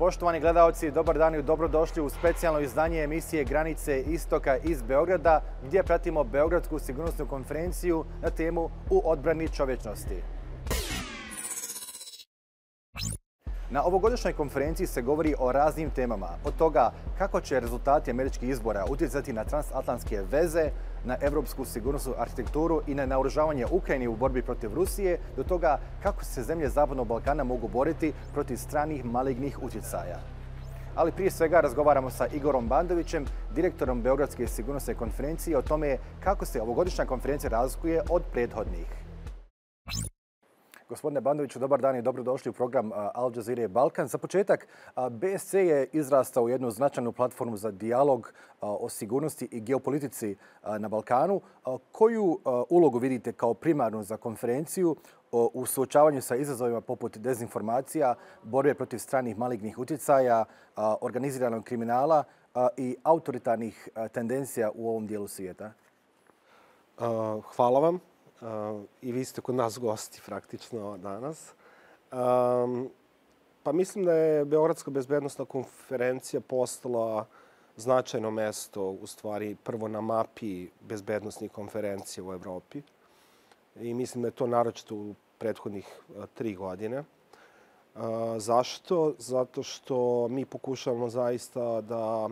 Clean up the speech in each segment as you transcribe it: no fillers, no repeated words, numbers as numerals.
Poštovani gledalci, dobar dan i dobrodošli u specijalno izdanje emisije Granice Istoka iz Beograda, gdje pratimo Beogradsku sigurnosnu konferenciju na temu U odbrani čovječnosti. Na ovogodišnjoj konferenciji se govori o raznim temama, od toga kako će rezultati američkih izbora utjecati na transatlantske veze, na evropsku sigurnosnu arhitekturu i na naoružavanje Ukrajine u borbi protiv Rusije, do toga kako se zemlje Zapadnog Balkana mogu boriti protiv stranih malignih utjecaja. Ali prije svega razgovaramo sa Igorom Bandovićem, direktorom Beogradske sigurnosne konferencije, o tome kako se ovogodišnja konferencija razlikuje od prethodnih. Gospodine Bandoviću, dobar dan i dobrodošli u program Al Jazeera Balkan. Za početak, BSC je izrastao u jednu značajnu platformu za dijalog o sigurnosti i geopolitici na Balkanu. Koju ulogu vidite kao primarnu za konferenciju u suočavanju sa izazovima poput dezinformacija, borbe protiv stranih malignih utjecaja, organiziranog kriminala i autoritarnih tendencija u ovom dijelu svijeta? Hvala vam. I vi ste kod nas gosti praktično danas. Pa mislim da je Beogradska bezbjednosna konferencija postala značajno mesto, u stvari prvo na mapi bezbjednosnih konferencija u Evropi. I mislim da je to naročito u prethodnih 3 godine. Zašto? Zato što mi pokušavamo zaista da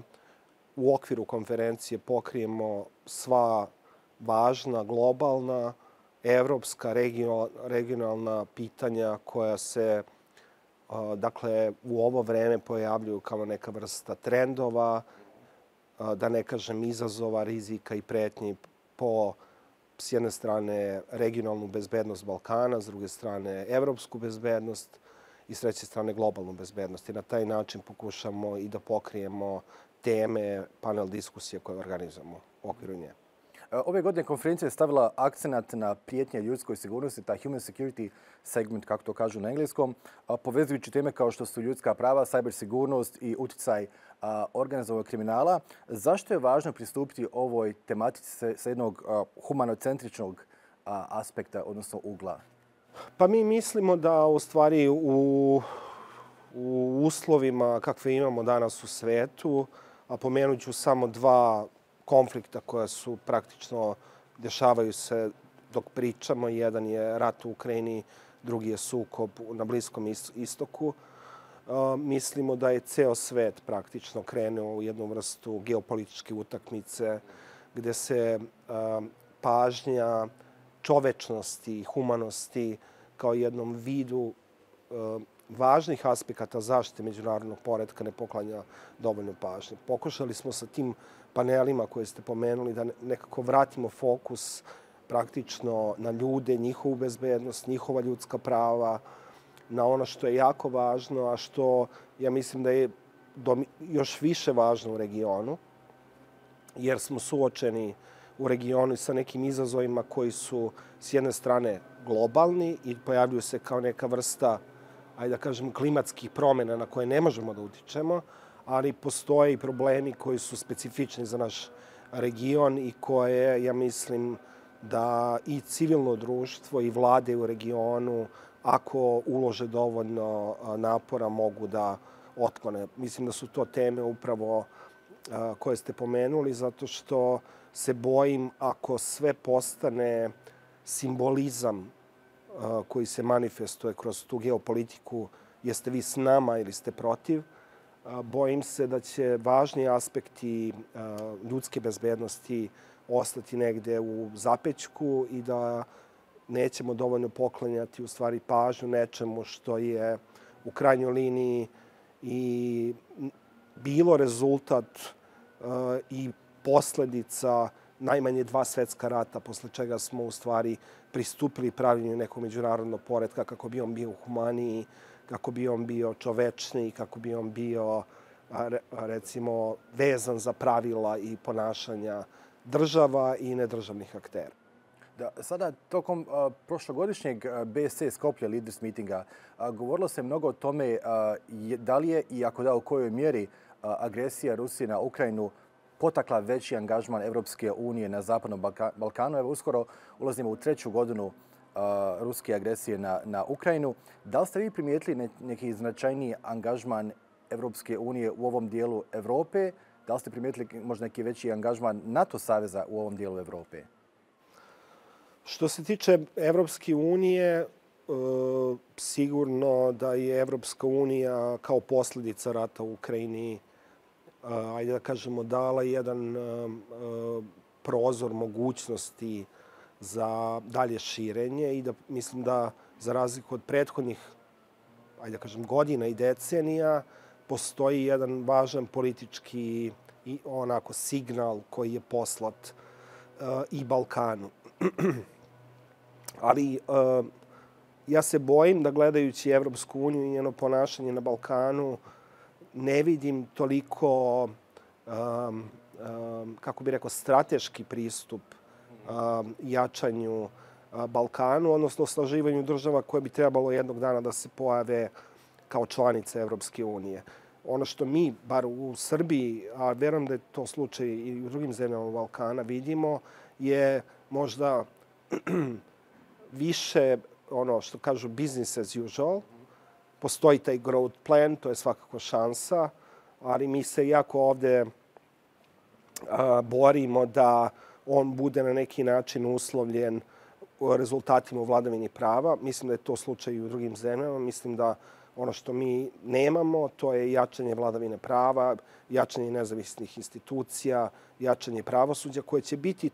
u okviru konferencije pokrijemo sva važna, globalna, evropska, regionalna pitanja koja se u ovo vreme pojavljuju kao neka vrsta trendova, da ne kažem izazova, rizika i pretnji po, s jedne strane, regionalnu bezbednost Balkana, s druge strane, evropsku bezbednost i s treće strane, globalnu bezbednost. I na taj način pokušamo i da pokrijemo teme, panel diskusije koje organizujemo u okviru nje. Ove godine konferencija je stavila akcenat na prijetnje ljudskoj sigurnosti, ta human security segment, kako to kažu na engleskom, povezujući teme kao što su ljudska prava, cyber sigurnost i utjecaj organizovanog kriminala. Zašto je važno pristupiti ovoj tematici sa jednog humanocentričnog aspekta, odnosno ugla? Pa mi mislimo da u stvari u uslovima kakve imamo danas u svetu, a pomenut ću samo 2 konflikta koja su praktično dešavaju se dok pričamo. Jedan je rat u Ukrajini, drugi je sukob na Bliskom istoku. Mislimo da je ceo svet praktično krenuo u jednu vrstu geopolitičke utakmice gdje se pažnja čovečnosti i humanosti kao jednom vidu važnih aspekata zaštite međunarodnog poretka ne poklanja dovoljno pažnje. Pokušali smo sa tim panelima koje ste pomenuli da nekako vratimo fokus praktično na ljude, njihovu bezbednost, njihova ljudska prava, na ono što je jako važno, a što ja mislim da je još više važno u regionu, jer smo suočeni u regionu sa nekim izazovima koji su s jedne strane globalni i pojavljuju se kao neka vrsta, ajde da kažem, klimatskih promjena na koje ne možemo da utičemo, ali postoje i problemi koji su specifični za naš region i koje, ja mislim, da i civilno društvo i vlade u regionu, ako ulože dovoljno napora, mogu da otklone. Mislim da su to teme upravo koje ste pomenuli, zato što se bojim ako sve postane simbolizam koji se manifestuje kroz tu geopolitiku, jeste vi s nama ili ste protiv, bojim se da će važni aspekti ljudske bezbednosti ostati negde u zapećku i da nećemo dovoljno poklanjati u stvari pažnju nečemu što je u krajnjoj liniji i bilo rezultat i posljedica najmanje 2 svjetska rata, posle čega smo u stvari pristupili pravljenju nekog međunarodnog poretka kako bi on bio humaniji, kako bi on bio čovečniji, kako bi on bio, recimo, vezan za pravila i ponašanja država i nedržavnih aktera. Sada, tokom prošlogodišnjeg BSC Skopje Leaders Meetinga, govorilo se mnogo o tome da li je i ako da u kojoj mjeri agresija Rusije na Ukrajinu potakla veći angažman Evropske unije na Zapadnom Balkanu. Evo, uskoro ulazimo u 3. godinu ruske agresije na Ukrajinu. Da li ste vi primijetili neki značajniji angažman Evropske unije u ovom dijelu Evrope? Da li ste primijetili možda neki veći angažman NATO saveza u ovom dijelu Evrope? Što se tiče Evropske unije, sigurno da je Evropska unija kao posljedica rata u Ukrajini, ajde da kažemo, dala jedan prozor mogućnosti za dalje širenje i da mislim da za razliku od prethodnih, ajde da kažem, godina i decenija, postoji jedan važan politički i onako signal koji je poslat i Balkanu. Ali ja se bojim da gledajući Evropsku uniju i njeno ponašanje na Balkanu ne vidim toliko, kako bih rekao, strateški pristup jačanju Balkanu, odnosno osnaživanju država koje bi trebalo jednog dana da se pojave kao članice Evropske unije. Ono što mi, bar u Srbiji, a verujem da je to slučaj i u drugim zemljama Balkana, vidimo je možda više ono što kažu business as usual. Postoji taj growth plan, to je svakako šansa, ali mi se jako ovde borimo da on bude na neki način uslovljen rezultatima u vladavini prava. Mislim da je to slučaj i u drugim zemljama. Mislim da ono što mi nemamo, to je jačanje vladavine prava, jačanje nezavisnih institucija, jačanje pravosuđa, koje će biti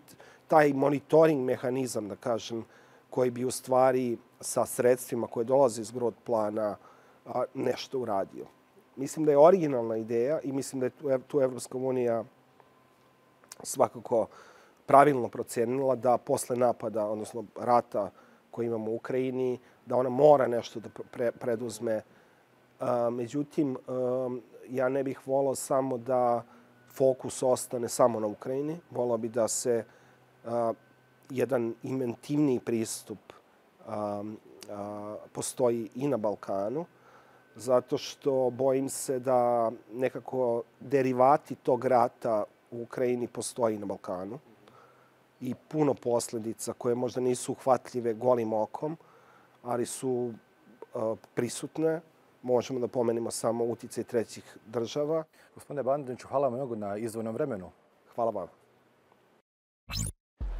taj monitoring mehanizam, da kažem, koji bi u stvari sa sredstvima koje dolaze iz growth plana nešto uradio. Mislim da je originalna ideja i mislim da je tu Evropska unija svakako pravilno procenila da posle napada, odnosno rata koji imamo u Ukrajini, da ona mora nešto da preduzme. Međutim, ja ne bih volao samo da fokus ostane samo na Ukrajini. Volao bi da se jedan inventivniji pristup postoji i na Balkanu, zato što bojim se da nekako derivati tog rata u Ukrajini postoji na Balkanu i puno posljedica koje možda nisu uhvatljive golim okom, ali su prisutne. Možemo da pomenemo samo uticaj trećih država. Gospodine Bandoviću, hvala vam mnogo na izdvojenom vremenu. Hvala vam.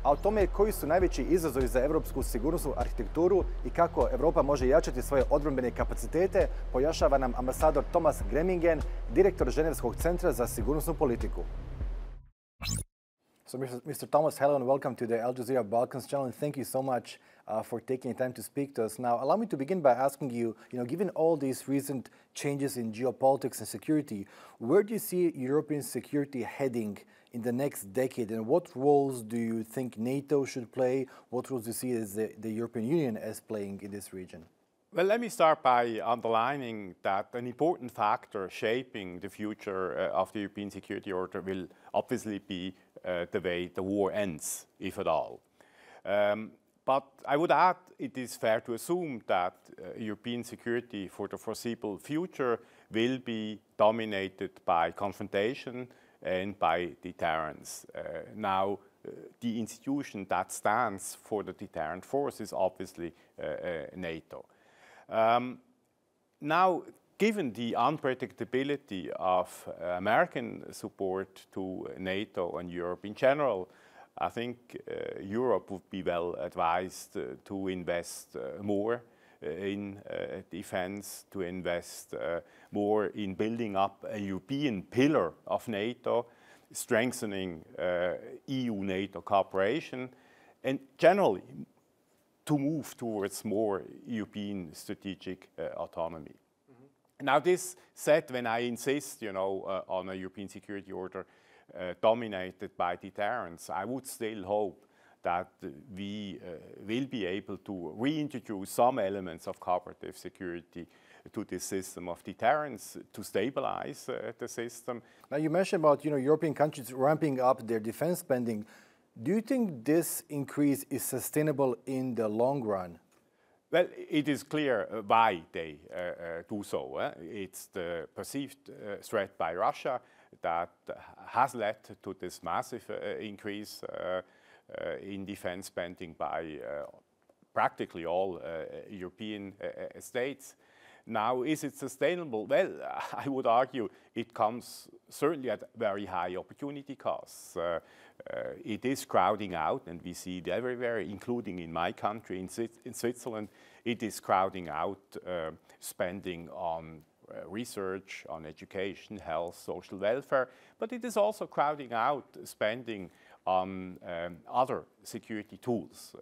A o tome koji su najveći izazovi za evropsku sigurnosnu arhitekturu i kako Evropa može jačati svoje odbrambene kapacitete, pojašnjava nam ambasador Thomas Gremingerom, direktor Ženevskog centra za sigurnosnu politiku. So, Mr. Thomas, hello and welcome to the Al Jazeera Balkans channel, and thank you so much for taking the time to speak to us. Now, allow me to begin by asking you, given all these recent changes in geopolitics and security, where do you see European security heading in the next decade, and what roles do you think NATO should play? What roles do you see as the European Union as playing in this region? Well, let me start by underlining that an important factor shaping the future of the European security order will obviously be the way the war ends, if at all. But I would add it is fair to assume that European security for the foreseeable future will be dominated by confrontation and by deterrence. Now, the institution that stands for the deterrent force is obviously NATO. Now, given the unpredictability of American support to NATO and Europe in general, I think Europe would be well advised to invest more in defense, to invest more in building up a European pillar of NATO, strengthening EU-NATO cooperation, and generally to move towards more European strategic autonomy. Now, this said, when I insist, on a European security order dominated by deterrence, I would still hope that we will be able to reintroduce some elements of cooperative security to this system of deterrence to stabilize the system. Now, you mentioned about European countries ramping up their defense spending. Do you think this increase is sustainable in the long run? Well, it is clear why they do so. It's the perceived threat by Russia that has led to this massive increase in defense spending by practically all European states. Now, is it sustainable? Well, I would argue it comes certainly at very high opportunity costs. It is crowding out, and we see it everywhere, including in my country, in Switzerland. It is crowding out spending on research, on education, health, social welfare, but it is also crowding out spending on other security tools,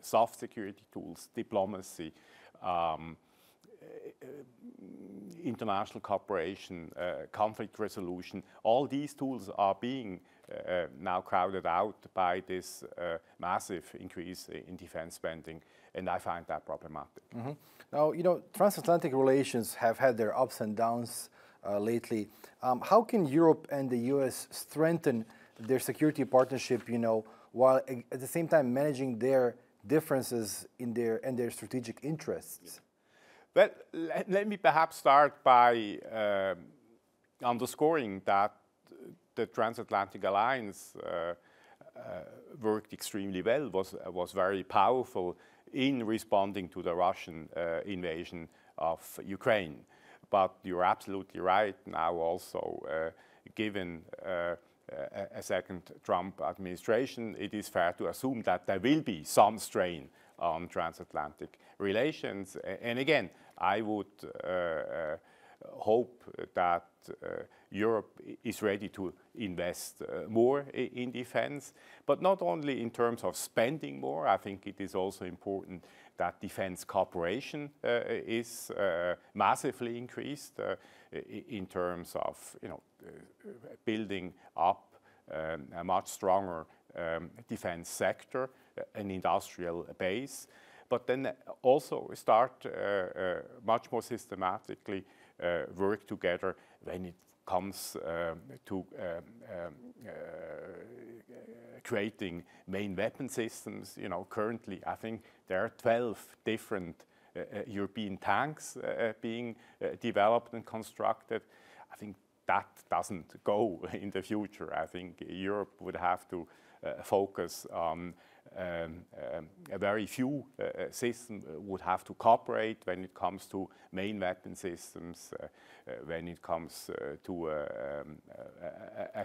soft security tools, diplomacy, international cooperation, conflict resolution. All these tools are being now crowded out by this massive increase in defense spending, and I find that problematic. Mm-hmm. Now, you know, transatlantic relations have had their ups and downs lately. How can Europe and the U.S. strengthen their security partnership, you know, while at the same time managing their differences in their strategic interests? Well, let me perhaps start by underscoring that the transatlantic alliance worked extremely well, was very powerful in responding to the Russian invasion of Ukraine. But you're absolutely right now also, given a second Trump administration, it is fair to assume that there will be some strain on transatlantic relations. And again, I would hope that Europe is ready to invest more in defense, but not only in terms of spending more. I think it is also important that defense cooperation is massively increased in terms of, you know, building up a much stronger defense sector, an industrial base, but then also start much more systematically work together when it comes to creating main weapon systems. You know, currently I think there are 12 different European tanks being developed and constructed. I think that doesn't go in the future. I think Europe would have to focus on a very few systems would have to cooperate when it comes to main weapon systems, when it comes to a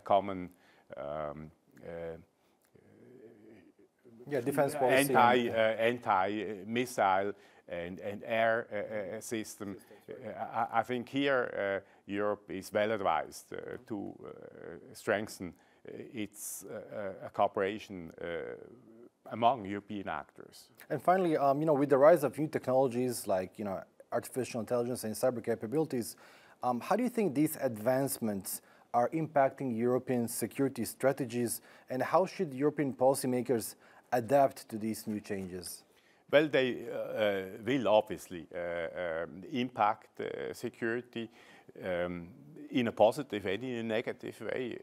common defense policy, anti-missile and air system. I think here Europe is well advised to strengthen its cooperation among European actors. And finally, you know, with the rise of new technologies like, you know, artificial intelligence and cyber capabilities, how do you think these advancements are impacting European security strategies, and how should European policymakers adapt to these new changes? Well, they will obviously impact security in a positive and in a negative way.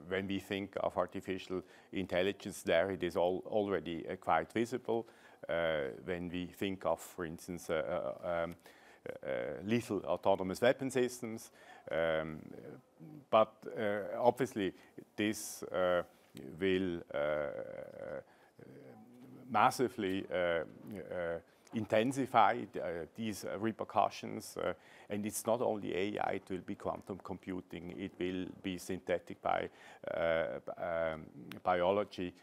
When we think of artificial intelligence there, it is already quite visible. When we think of, for instance, lethal autonomous weapon systems. But obviously this will massively intensify these repercussions, and it's not only AI, it will be quantum computing, it will be synthetic biology,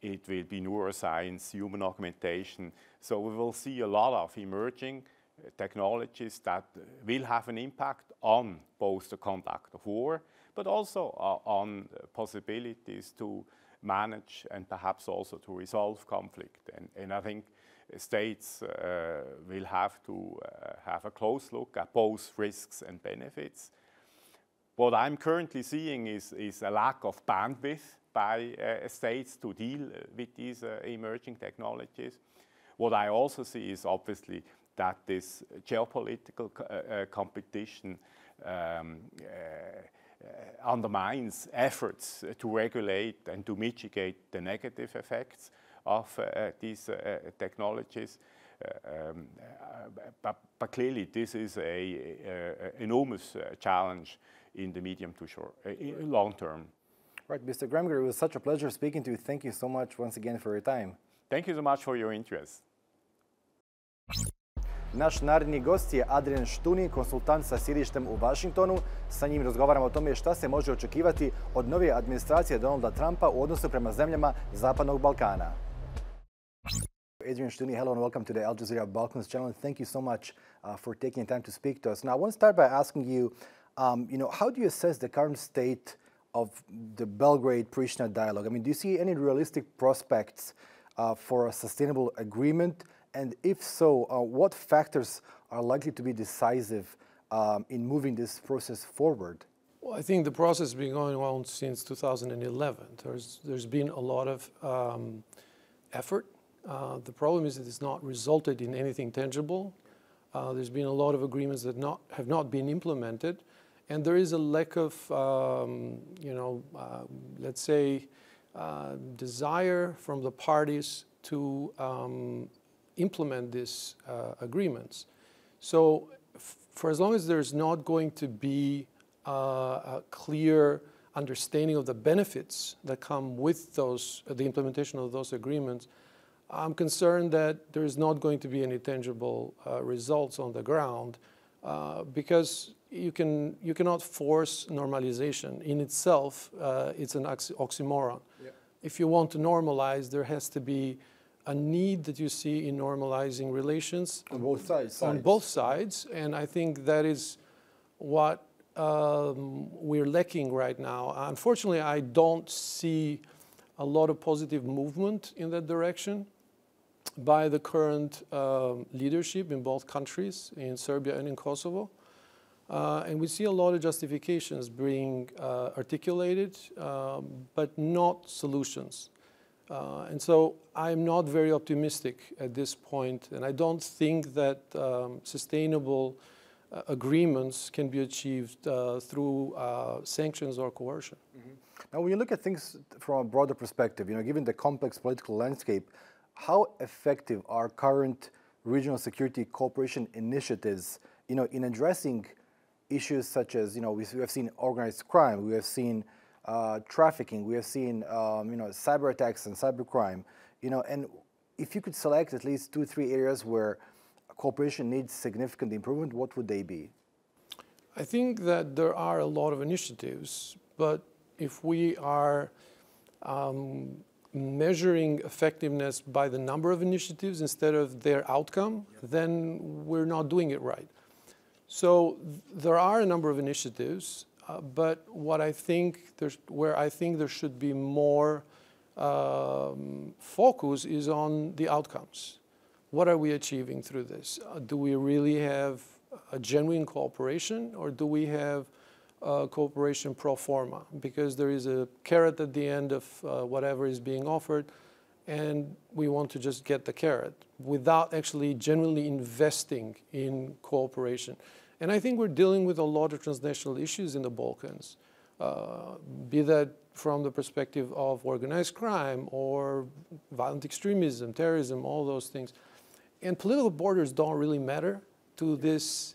it will be neuroscience, human augmentation. So we will see a lot of emerging technologies that will have an impact on both the conduct of war, but also on possibilities to manage and perhaps also to resolve conflict. And I think states will have to have a close look at both risks and benefits. What I'm currently seeing is a lack of bandwidth by states to deal with these emerging technologies. What I also see is obviously that this geopolitical competition undermines efforts to regulate and to mitigate the negative effects of these technologies. But clearly this is an enormous challenge in the medium to short, long term. Right, Mr. Gremingerom, it was such a pleasure speaking to you. Thank you so much once again for your time. Thank you so much for your interest. Naš naredni gost je Adrian Shtunijem, konsultant sa sjedištem u Washingtonu. Sa njim razgovaramo o tome šta se može očekivati od nove administracije Donalda Trumpa u odnosu prema zemljama Zapadnog Balkana. Adrian Shtunijem, hello and welcome to the Al Jazeera Balkans channel. Thank you so much for taking time to speak to us. Now, I want to start by asking you, how do you assess the current state of the Belgrade-Pristina dialogue? I mean, do you see any realistic prospects for a sustainable agreement? And if so, what factors are likely to be decisive in moving this process forward? Well, I think the process has been going on since 2011. There's been a lot of effort. The problem is that it's not resulted in anything tangible. There's been a lot of agreements that have not been implemented. And there is a lack of, let's say, desire from the parties to implement these agreements. So for as long as there's not going to be a clear understanding of the benefits that come with the implementation of those agreements, I'm concerned that there is not going to be any tangible results on the ground because you cannot force normalization. In itself, it's an oxymoron. Yeah. If you want to normalize, there has to be a need that you see in normalizing relations on both sides. On both sides, and I think that is what we're lacking right now. Unfortunately, I don't see a lot of positive movement in that direction by the current leadership in both countries, in Serbia and in Kosovo. And we see a lot of justifications being articulated, but not solutions. And so I'm not very optimistic at this point, and I don't think that sustainable agreements can be achieved through sanctions or coercion. Mm-hmm. Now, when you look at things from a broader perspective, given the complex political landscape, how effective are current regional security cooperation initiatives, in addressing issues such as, we have seen organized crime, we have seen trafficking, we have seen, cyber attacks and cybercrime, and if you could select at least 2-3 areas where cooperation needs significant improvement, what would they be? I think that there are a lot of initiatives, but if we are measuring effectiveness by the number of initiatives instead of their outcome, then we're not doing it right. So there are a number of initiatives, but where I think there should be more focus is on the outcomes. What are we achieving through this? Do we really have a genuine cooperation, or do we have cooperation pro forma? Because there is a carrot at the end of whatever is being offered, and we want to just get the carrot without actually genuinely investing in cooperation. And I think we're dealing with a lot of transnational issues in the Balkans, be that from the perspective of organized crime or violent extremism, terrorism, all those things. And political borders don't really matter to these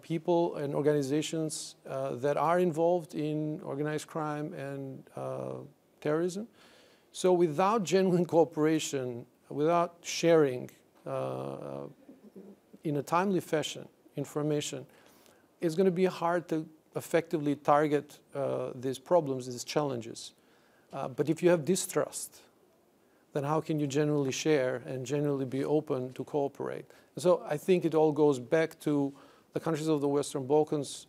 people and organizations that are involved in organized crime and terrorism. So without genuine cooperation, without sharing in a timely fashion information, it's going to be hard to effectively target these problems, these challenges. But if you have distrust, then how can you genuinely share and genuinely be open to cooperate? And so I think it all goes back to the countries of the Western Balkans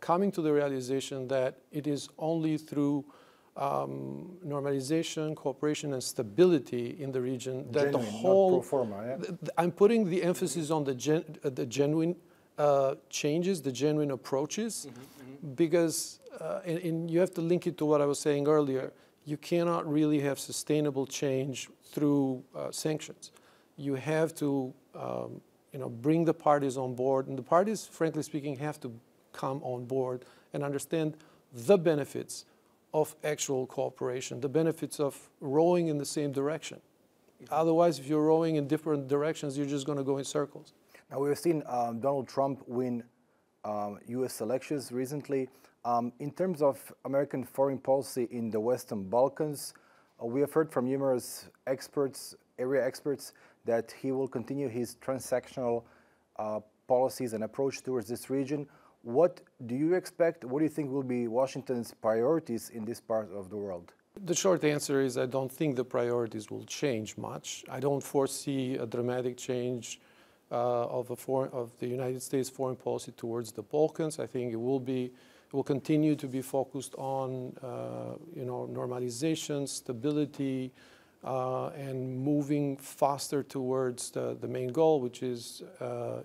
coming to the realization that it is only through normalization, cooperation, and stability in the region that the whole... Not pro forma, yeah? I'm putting the emphasis on the genuine changes, the genuine approaches, because, and you have to link it to what I was saying earlier, you cannot really have sustainable change through sanctions. You have to bring the parties on board, and the parties, frankly speaking, have to come on board and understand the benefits of actual cooperation, the benefits of rowing in the same direction. Otherwise, if you're rowing in different directions, you're just going to go in circles. Now, we've seen Donald Trump win U.S. elections recently. In terms of American foreign policy in the Western Balkans, we have heard from numerous experts, area experts, that he will continue his transactional policies and approach towards this region. What do you expect? What do you think will be Washington's priorities in this part of the world? The short answer is I don't think the priorities will change much. I don't foresee a dramatic change of the United States foreign policy towards the Balkans. I think it will continue to be focused on normalization, stability, and moving faster towards the main goal, which is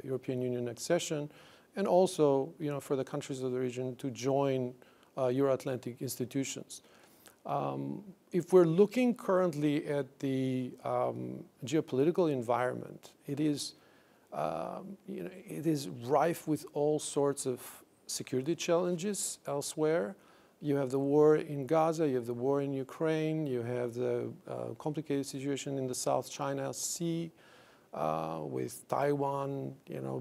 European Union accession, and also for the countries of the region to join Euro-Atlantic institutions. If we're looking currently at the geopolitical environment, it is rife with all sorts of security challenges elsewhere. You have the war in Gaza, you have the war in Ukraine, you have the complicated situation in the South China Sea, with Taiwan,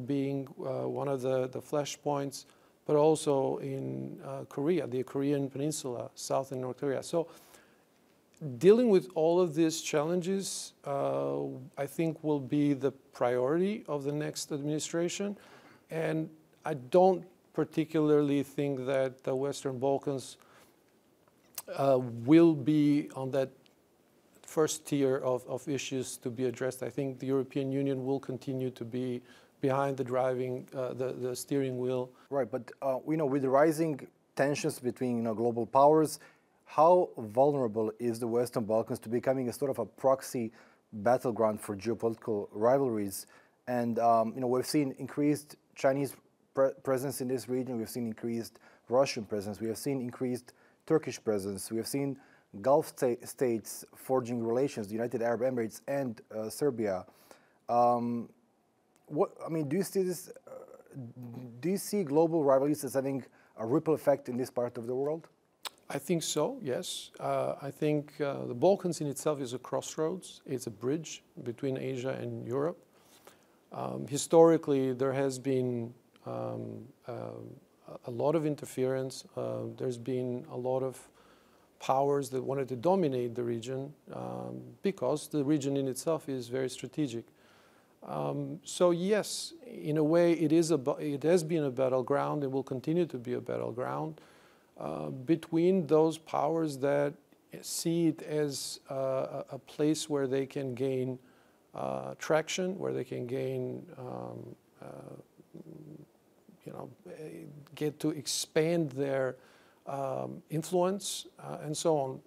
being one of the flashpoints, but also in Korea, the Korean Peninsula, South and North Korea. So dealing with all of these challenges, I think will be the priority of the next administration. And I don't particularly think that the Western Balkans will be on that first tier of issues to be addressed. I think the European Union will continue to be behind the driving, the steering wheel. Right, but with the rising tensions between global powers, how vulnerable is the Western Balkans to becoming a sort of a proxy battleground for geopolitical rivalries? And we've seen increased Chinese presence in this region. We've seen increased Russian presence. We have seen increased Turkish presence. We have seen Gulf states forging relations, the United Arab Emirates and Serbia. Do you see this? Do you see global rivalries as having a ripple effect in this part of the world? I think so, yes. I think the Balkans in itself is a crossroads. It's a bridge between Asia and Europe. Historically, there has been a lot of interference. There's been a lot of powers that wanted to dominate the region because the region in itself is very strategic. So yes, in a way, it has been a battleground and will continue to be a battleground between those powers that see it as a place where they can gain traction, where they can gain, get to expand their influence and so on.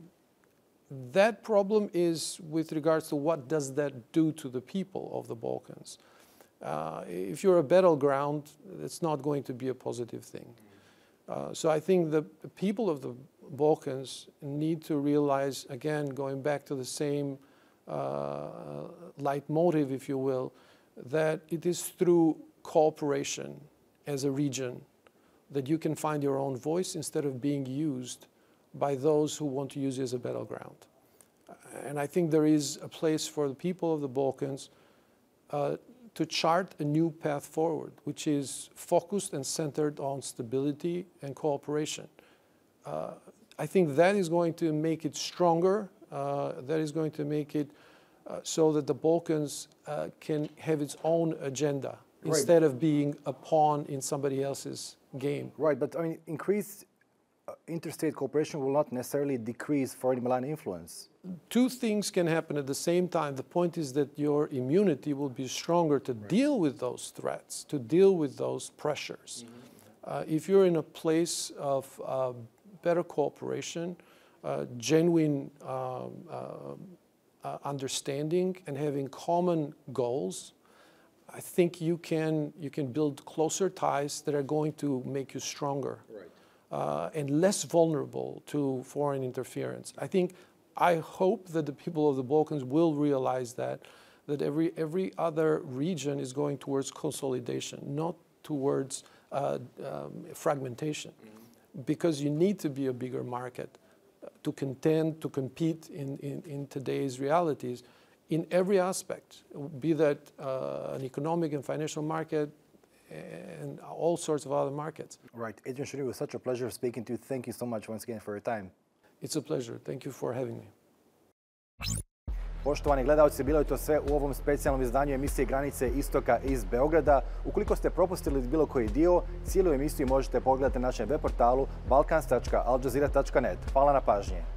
That problem is with regards to what does that do to the people of the Balkans. If you're a battleground, it's not going to be a positive thing. So I think the people of the Balkans need to realize, again, going back to the same leitmotif, if you will, that it is through cooperation as a region that you can find your own voice instead of being used by those who want to use it as a battleground. And I think there is a place for the people of the Balkans to chart a new path forward, which is focused and centered on stability and cooperation. I think that is going to make it stronger. That is going to make it so that the Balkans can have its own agenda instead of being a pawn in somebody else's game. Right, but increased interstate cooperation will not necessarily decrease foreign malign influence. Two things can happen at the same time. The point is that your immunity will be stronger to deal with those threats, to deal with those pressures. If you're in a place of better cooperation, genuine understanding, and having common goals, I think you can build closer ties that are going to make you stronger. And less vulnerable to foreign interference. I hope that the people of the Balkans will realize that every other region is going towards consolidation, not towards fragmentation. Because you need to be a bigger market to contend, to compete in today's realities in every aspect, be that an economic and financial market, and all sorts of other markets. Right. Adrian Shtunijem, it was such a pleasure speaking to you. Thank you so much once again for your time. It's a pleasure. Thank you for having me. Poštovani gledalci, bilo je to sve u ovom specijalnom izdanju emisije Granice Istoka iz Beograda. Ukoliko ste propustili bilo koji dio, cijelu emisiju možete pogledati na našem web portalu balkans.aljazeera.net. Hvala na pažnji.